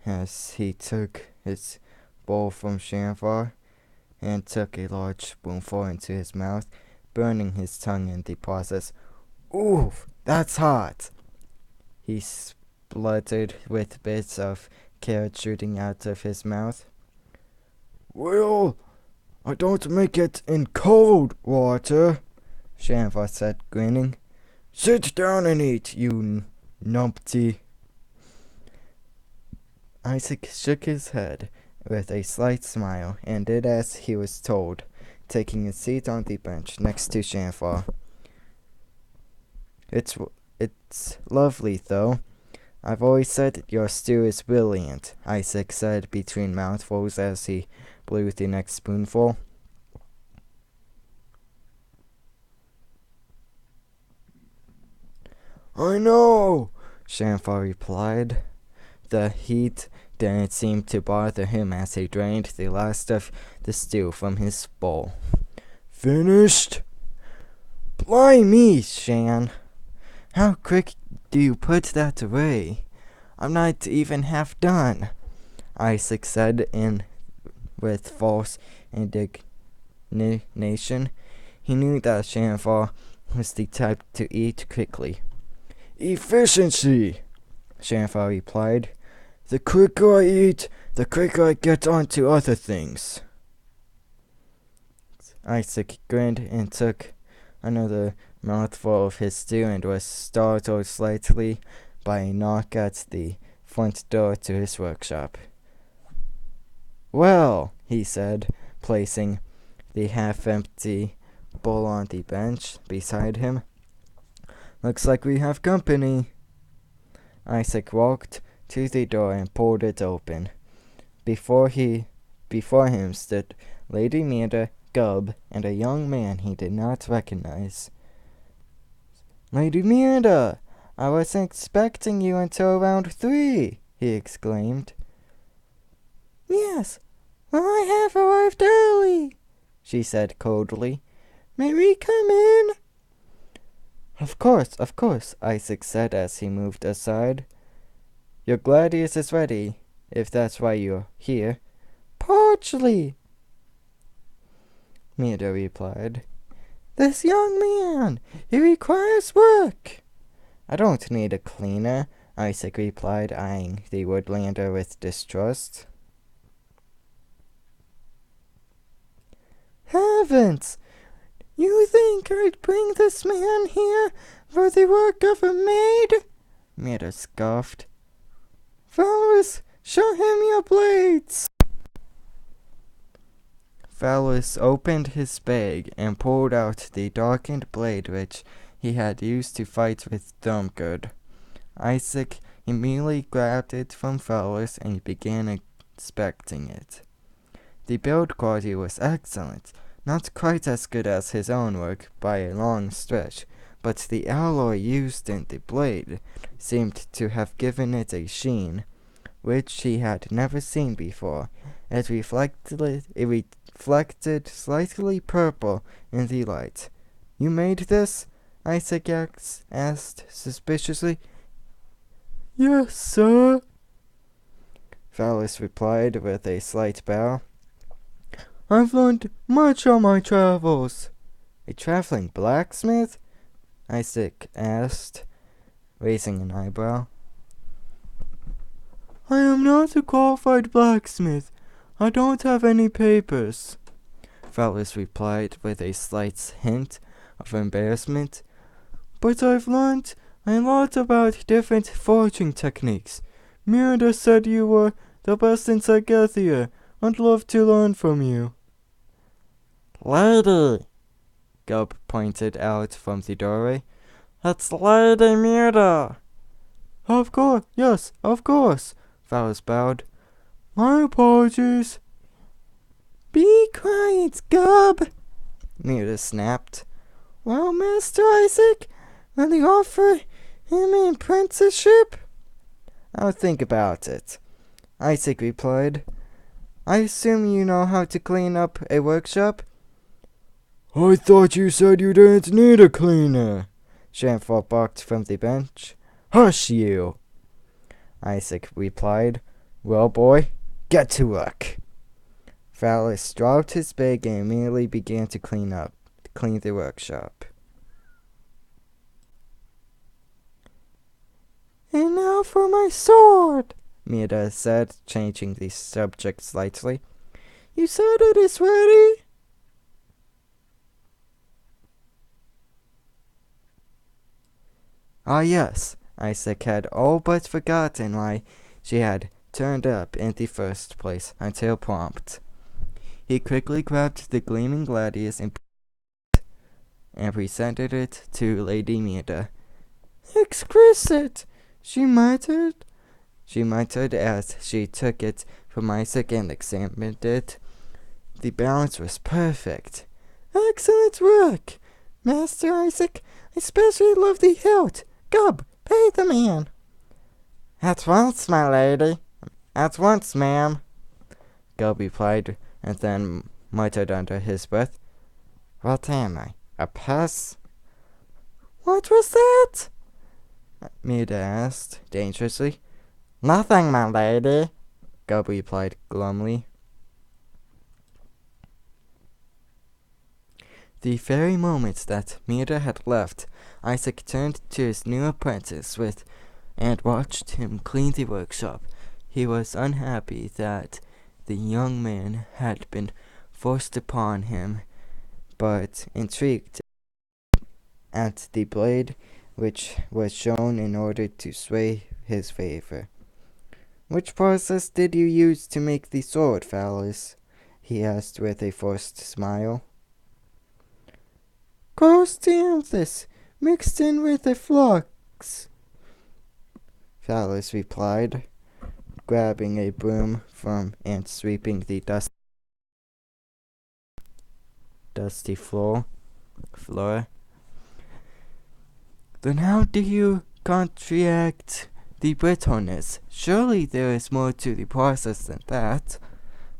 as he took his bowl from Shamfar and took a large spoonful into his mouth, burning his tongue in the process. "Oof, that's hot!" he spluttered with bits of carrot shooting out of his mouth. "Well, I don't make it in cold water," Shamfar said, grinning. "Sit down and eat, you numpty." Isaac shook his head with a slight smile and did as he was told, taking a seat on the bench next to Shamfar. It's lovely, though. I've always said your stew is brilliant," Isaac said between mouthfuls as he blew the next spoonful. "I know," Shamfar replied. The heat didn't seem to bother him as he drained the last of the stew from his bowl. "Finished?" "Blimey, Shan! How quick do you put that away? I'm not even half done," Isaac said with false indignation. He knew that Shamfar was the type to eat quickly. "Efficiency," Shamfar replied. "The quicker I eat, the quicker I get on to other things." Isaac grinned and took another mouthful of his stew and was startled slightly by a knock at the front door to his workshop. "Well," he said, placing the half-empty bowl on the bench beside him. "Looks like we have company." Isaac walked to the door and pulled it open. Before him stood Lady Myrda, Gubb, and a young man he did not recognize. "Lady Myrda, I wasn't expecting you until around 3, he exclaimed. "Yes, well, I have arrived early," she said coldly. "May we come in?" Of course," Isaac said as he moved aside. "Your Gladius is ready, if that's why you're here." "Partially," Myrda replied. "This young man, he requires work." "I don't need a cleaner," Isaac replied, eyeing the woodlander with distrust. "Heavens! You think I'd bring this man here for the work of a maid?" Myrda scoffed. "Fellas, show him your blades." Phallus opened his bag and pulled out the darkened blade which he had used to fight with Thumgerd. Isaac immediately grabbed it from Phallus and began inspecting it. The build quality was excellent, not quite as good as his own work by a long stretch, but the alloy used in the blade seemed to have given it a sheen which he had never seen before. It reflected slightly purple in the light. "You made this?" Isaac asked suspiciously. "Yes, sir," Phallus replied with a slight bow. "I've learned much on my travels." "A traveling blacksmith?" Isaac asked, raising an eyebrow. "I am not a qualified blacksmith. I don't have any papers," Phallus replied with a slight hint of embarrassment. "But I've learned a lot about different forging techniques. Myrda said you were the best in Sagethia. I'd love to learn from you." "Lady," Gubb pointed out from the doorway. "It's Lady Myrda." "Of course, yes, of course," Phallus bowed. "My apologies." "Be quiet, Gubb," Myrda snapped. "Well, Master Isaac, will you offer him an apprenticeship?" "I'll think about it," Isaac replied. "I assume you know how to clean up a workshop?" "I thought you said you didn't need a cleaner," Shamfar barked from the bench. "Hush, you!" Isaac replied. Well, boy, get to work. Phallus dropped his bag and immediately began to clean the workshop. And now for my sword, Mira said, changing the subject slightly. You said it is ready? Ah, yes, Isaac had all but forgotten why she had turned up in the first place until prompt. He quickly grabbed the gleaming gladius and presented it to Lady Mira. Exquisite, she muttered as she took it from Isaac and examined it. The balance was perfect. Excellent work, Master Isaac. I especially love the hilt. Gubb, pay the man. At once, my lady. At once, ma'am, Gubb replied, and then muttered under his breath, What am I, a puss? What was that? Mira asked, dangerously. Nothing, my lady, Gubb replied glumly. The very moment that Mira had left, Isaac turned to his new apprentice and watched him clean the workshop. He was unhappy that the young man had been forced upon him, but intrigued at the blade which was shown in order to sway his favor. Which process did you use to make the sword, Phallus? He asked with a forced smile. Coarse dianthus, mixed in with a flux, Phallus replied, grabbing a broom from and sweeping the dusty floor. Then how do you contract the brittleness? Surely there is more to the process than that.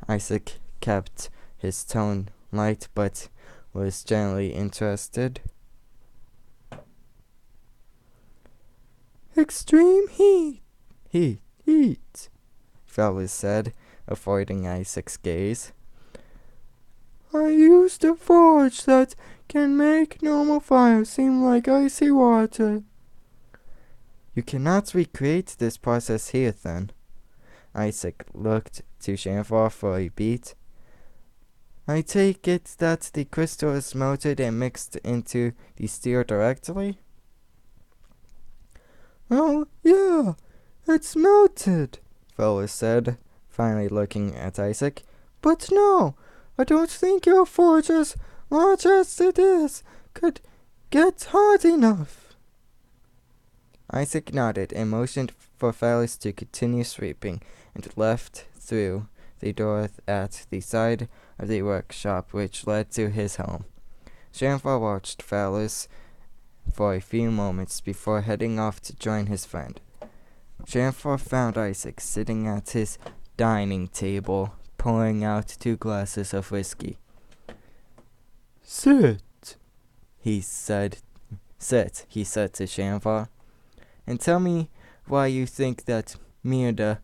Isaac kept his tone light, but was generally interested. Extreme heat, Phallus said, avoiding Isaac's gaze. I used a forge that can make normal fire seem like icy water. You cannot recreate this process here, then. Isaac looked to Shamefar for a beat. I take it that the crystal is melted and mixed into the steel directly? Oh, yeah, it's melted, Phallus said, finally looking at Isaac. But no, I don't think your forge, as large as it is, could get hot enough. Isaac nodded and motioned for Phallus to continue sweeping, and left through the door at the side of the workshop which led to his home. Shamefar watched Phallus for a few moments before heading off to join his friend. Shamefar found Isaac sitting at his dining table, pouring out 2 glasses of whiskey. Sit, he said to Shamefar, and tell me why you think that Mira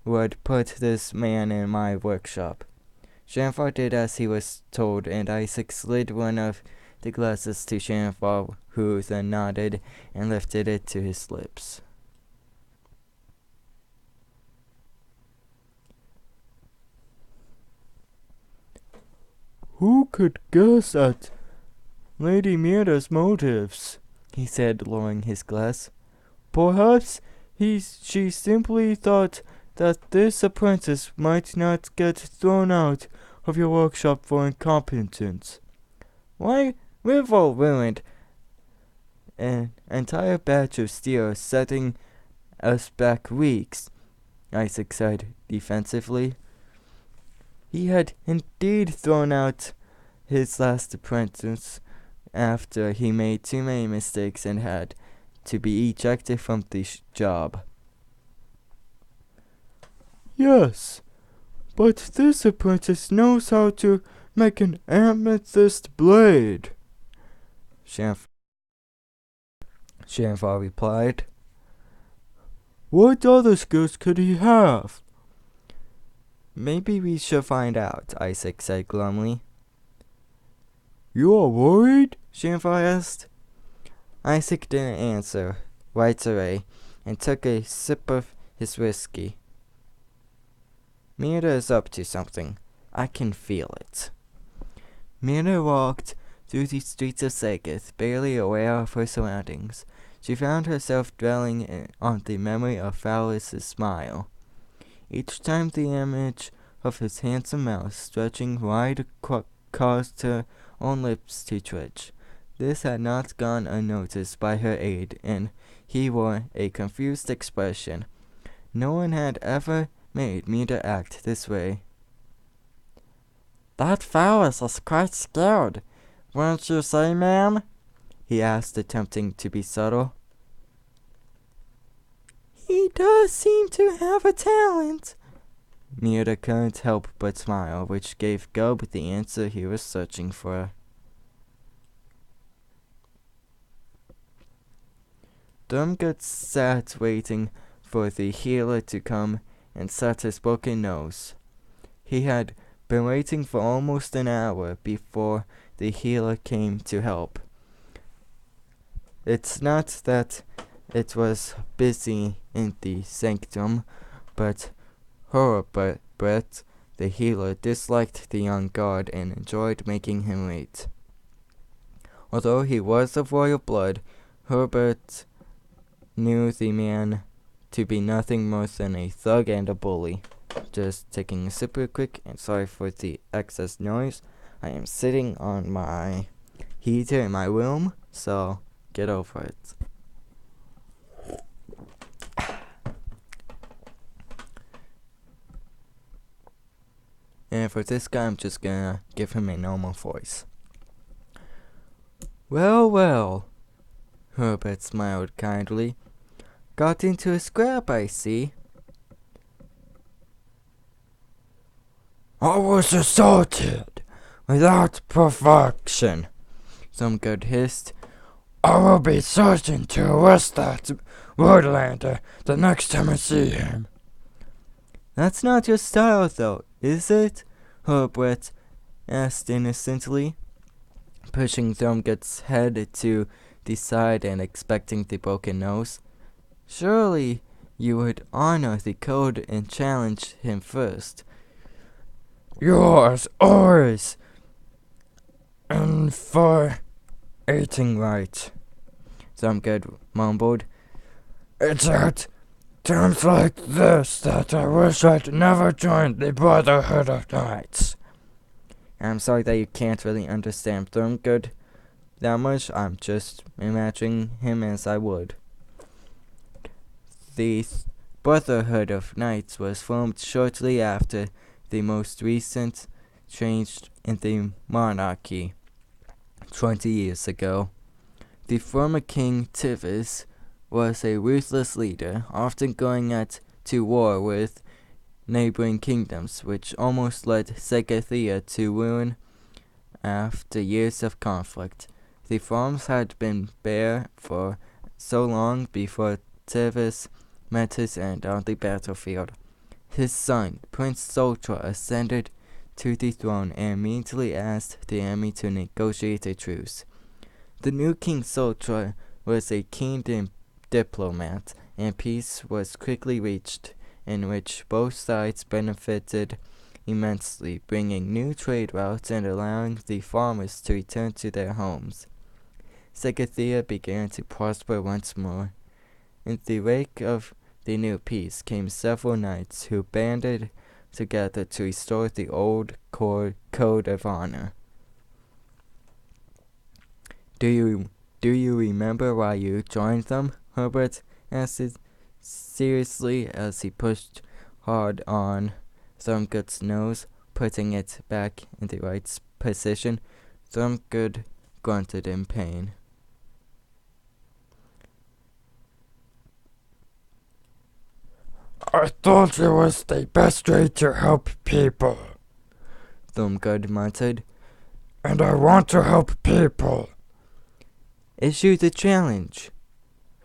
would put this man in my workshop. Shamefar did as he was told, and Isaac slid one of the glasses to Shamefar, who then nodded and lifted it to his lips. Who could guess at Lady Mira's motives? He said, lowering his glass. Perhaps she simply thought that this apprentice might not get thrown out of your workshop for incompetence. Why, we've all ruined an entire batch of steel, setting us back weeks, Isaac said defensively. He had indeed thrown out his last apprentice after he made too many mistakes and had to be ejected from the job. Yes, but this apprentice knows how to make an amethyst blade, Shamefar replied. What other skills could he have? Maybe we should find out, Isaac said glumly. You are worried? Shameful asked. Isaac didn't answer right away and took a sip of his whiskey. Mira is up to something. I can feel it. Mira walked through the streets of Sagoth, barely aware of her surroundings. She found herself dwelling on the memory of Phallus' smile. Each time the image of his handsome mouth stretching wide caused her own lips to twitch. This had not gone unnoticed by her aide, and he wore a confused expression. No one had ever made Mira act this way. That Phallus is quite scared, wouldn't you say, ma'am? He asked, attempting to be subtle. He does seem to have a talent. Mira couldn't help but smile, which gave Gubb the answer he was searching for. Thurmgut sat waiting for the healer to come and set his broken nose. He had been waiting for almost an hour before the healer came to help. It's not that it was busy in the sanctum, but Brett, the healer, disliked the young guard and enjoyed making him wait. Although he was of royal blood, Herbert knew the man to be nothing more than a thug and a bully. Just taking a sip real quick, and sorry for the excess noise. I am sitting on my heater in my room, so get over it. And for this guy, I'm just gonna give him a normal voice. Well, well, Herbert smiled kindly. Got into a scrap, I see. I was assaulted without provocation, Thurmgut hissed. I will be certain to arrest that Woodlander the next time I see him. That's not your style, though, is it? Herbert asked innocently, pushing Thurmgut's head to the side and expecting the broken nose. Surely you would honor the code and challenge him first. Yours, ours, and for eating right, Thurmgut mumbled. It's at times like this that I wish I'd never joined the Brotherhood of Knights. I'm sorry that you can't really understand Thurmgut that much. I'm just imagining him as I would. The Brotherhood of Knights was formed shortly after the most recent change in the monarchy 20 years ago. The former King Tivus was a ruthless leader, often going to war with neighboring kingdoms, which almost led Segathia to ruin after years of conflict. The farms had been bare for so long before Tivus met his end on the battlefield. His son, Prince Soltra, ascended to the throne and immediately asked the enemy to negotiate a truce. The new King Soltra was a keen diplomat, and peace was quickly reached, in which both sides benefited immensely, bringing new trade routes and allowing the farmers to return to their homes. Segathia began to prosper once more. In the wake of the new peace came several knights who banded together to restore the old code of honor. Do you remember why you joined them? Herbert asked seriously as he pushed hard on Thurmgut's nose, putting it back in the right position. Thurmgut grunted in pain. I thought it was the best way to help people, Thurmgut muttered. And I want to help people. Issue the challenge,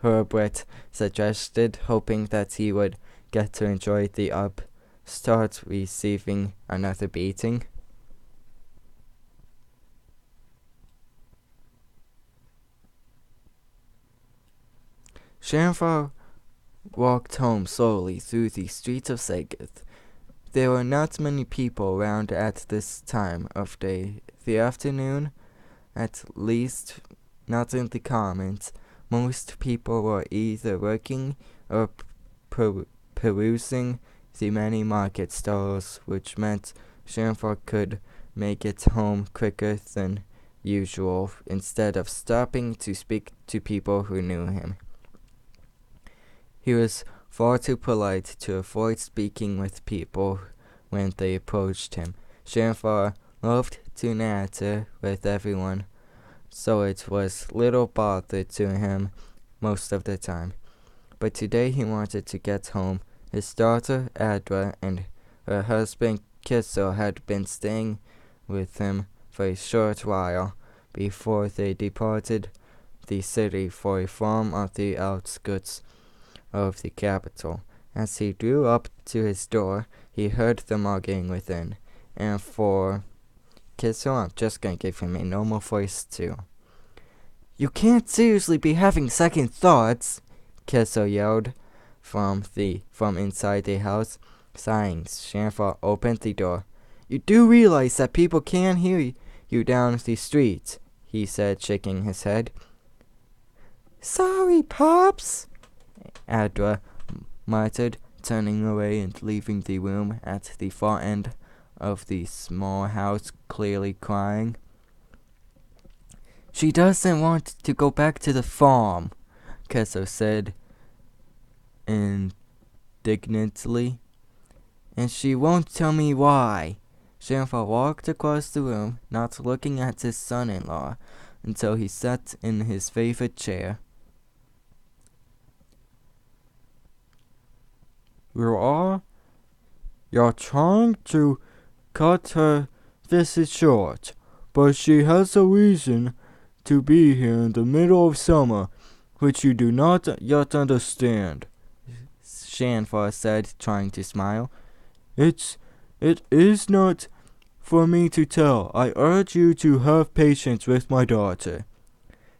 Herbert suggested, hoping that he would get to enjoy the upstart receiving another beating. Shamefar walked home slowly through the streets of Sagoth. There were not many people around at this time of day. The afternoon, at least not in the commons. Most people were either working or perusing the many market stalls, which meant Shamefar could make it home quicker than usual, instead of stopping to speak to people who knew him. He was far too polite to avoid speaking with people when they approached him. Shamefar loved to natter with everyone, so it was little bother to him most of the time. But today he wanted to get home. His daughter Adra and her husband Kissel had been staying with him for a short while before they departed the city for a farm on the outskirts of the capital. As he drew up to his door, he heard them arguing within, and for Kissel, I'm just gonna give him a normal voice too. "You can't seriously be having second thoughts," Kissel yelled from inside the house. Sighing, Shamefar opened the door. "You do realize that people can hear you down the street," he said, shaking his head. "Sorry, Pops," Adra muttered, turning away and leaving the room at the far end of the small house, clearly crying. "She doesn't want to go back to the farm," Kessel said indignantly, "and she won't tell me why." Shamefar walked across the room, not looking at his son-in-law, until he sat in his favorite chair. You're trying to cut her visit short, but she has a reason to be here in the middle of summer, which you do not yet understand," Shamefar said, trying to smile. It is not for me to tell. I urge you to have patience with my daughter."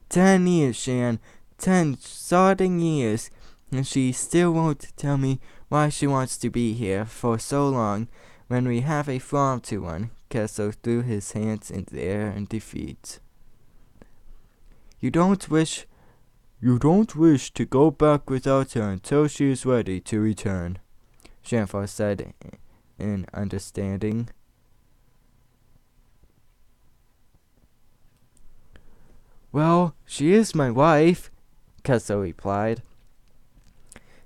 10 years, Shan. 10 sodding years, and she still won't tell me why she wants to be here for so long when we have a farm to run. Kessel threw his hands in the air in defeat. You don't wish to go back without her until she is ready to return," Shamefar said in understanding. "Well, she is my wife," Kessel replied.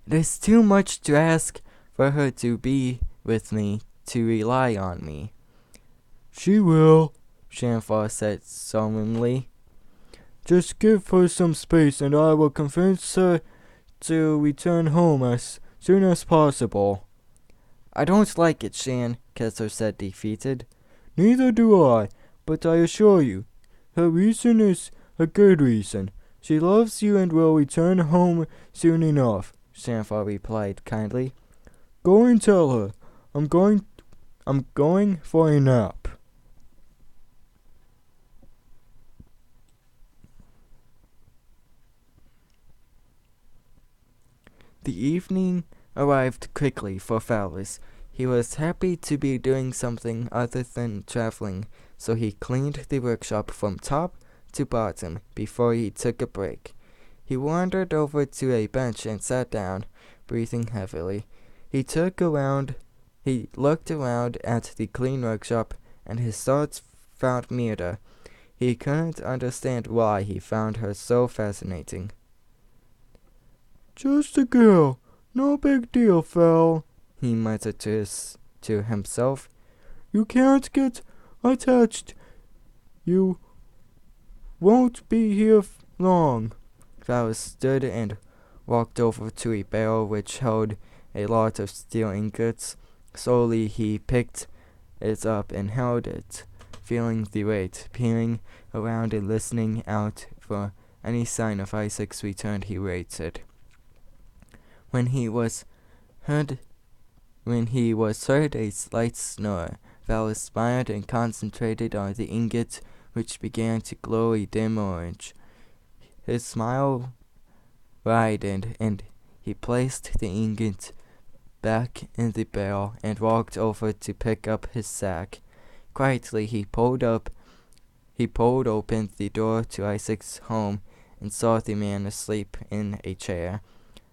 "It is too much to ask for her to be with me, to rely on me." "She will," Shamefar said solemnly. "Just give her some space and I will convince her to return home as soon as possible." "I don't like it, Shan," Kessler said, defeated. "Neither do I, but I assure you, her reason is a good reason. She loves you and will return home soon enough," Shamefar replied kindly. "Go and tell her. I'm going for a nap." The evening arrived quickly for Fowlis. He was happy to be doing something other than traveling, so he cleaned the workshop from top to bottom before he took a break. He wandered over to a bench and sat down, breathing heavily. He looked around at the clean workshop, and his thoughts found Mirda. He couldn't understand why he found her so fascinating. "Just a girl, no big deal, Fel," he muttered to himself. "You can't get attached. You won't be here long." Fel stood and walked over to a barrel which held a lot of steel ingots. Slowly he picked it up and held it, feeling the weight, peering around and listening out for Any sign of Isaac's return he waited. When he was heard a slight snore, Valus smiled and concentrated on the ingot, which began to glow a dim orange. His smile widened, and he placed the ingot back in the barrel and walked over to pick up his sack. Quietly, he pulled open the door to Isaac's home and saw the man asleep in a chair.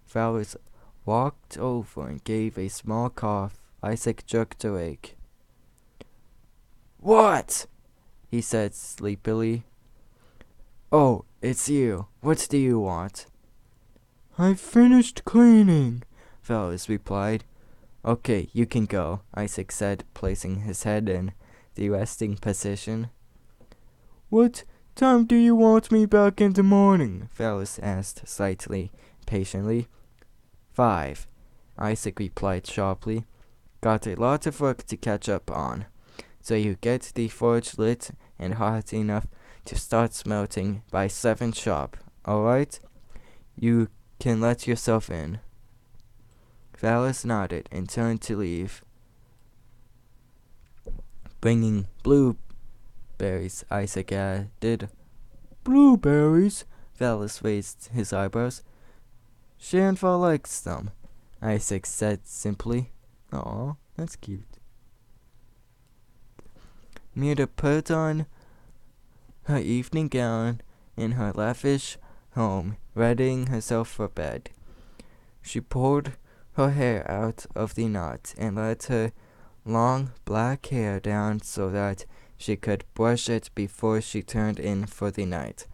Valus walked over and gave a small cough. Isaac jerked awake. "What?" he said sleepily. "Oh, it's you. What do you want?" "I've finished cleaning," Valus replied. "Okay, you can go," Isaac said, placing his head in the resting position. "What time do you want me back in the morning?" Valus asked slightly patiently. 5, Isaac replied sharply. "Got a lot of work to catch up on. So you get the forge lit and hot enough to start smelting by 7 sharp, alright? You can let yourself in." Valus nodded and turned to leave. "Bringing blueberries," Isaac added. "Blueberries?" Valus raised his eyebrows. "Shanfa likes them," Isaac said simply. "Aw, that's cute." Myrta put on her evening gown in her lavish home, readying herself for bed. She pulled her hair out of the knot and let her long black hair down so that she could brush it before she turned in for the night.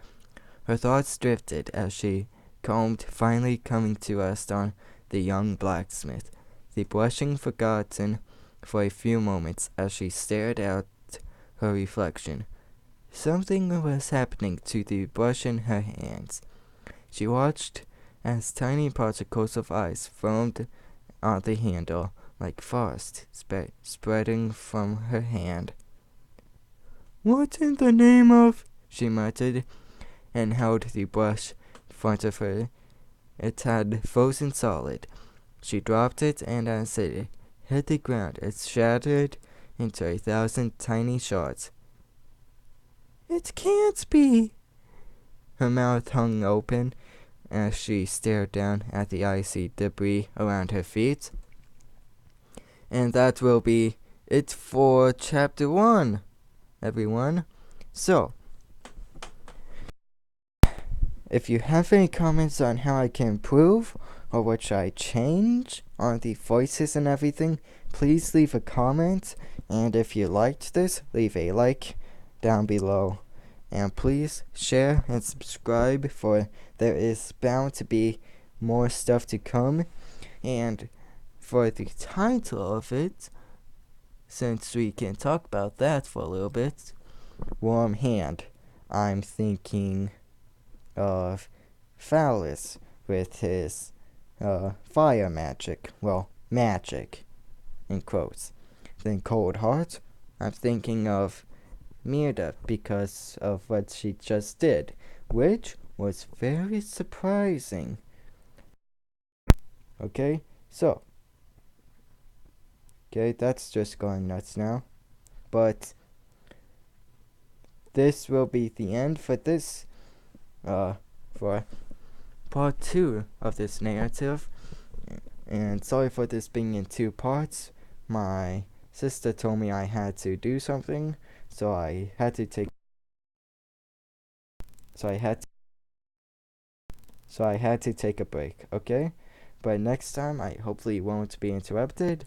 Her thoughts drifted as she combed, finally coming to rest on the young blacksmith, the brushing forgotten for a few moments as she stared at her reflection. Something was happening to the brush in her hands. She watched as tiny particles of ice formed on the handle, like frost spreading from her hand. "What in the name of—" she muttered, and held the brush in front of her. It had frozen solid. She dropped it, and as it hit the ground, it shattered into 1,000 tiny shards. "It can't be!" Her mouth hung open as she stared down at the icy debris around her feet. And that will be it for chapter 1, everyone. So, if you have any comments on how I can improve or what should I change on the voices and everything, please leave a comment. And if you liked this, leave a like down below. And please share and subscribe, for there is bound to be more stuff to come. And for the title of it, since we can talk about that for a little bit, Warm Hand, I'm thinking of Phallus with his fire magic. Well, magic, in quotes. Then Cold Heart, I'm thinking of Myrta because of what she just did, which was very surprising. Okay, so. Okay, that's just going nuts now. But this will be the end for this, for part 2 of this narrative. And sorry for this being in 2 parts. My sister told me I had to do something, so I had to take a break, okay? But next time I hopefully won't be interrupted.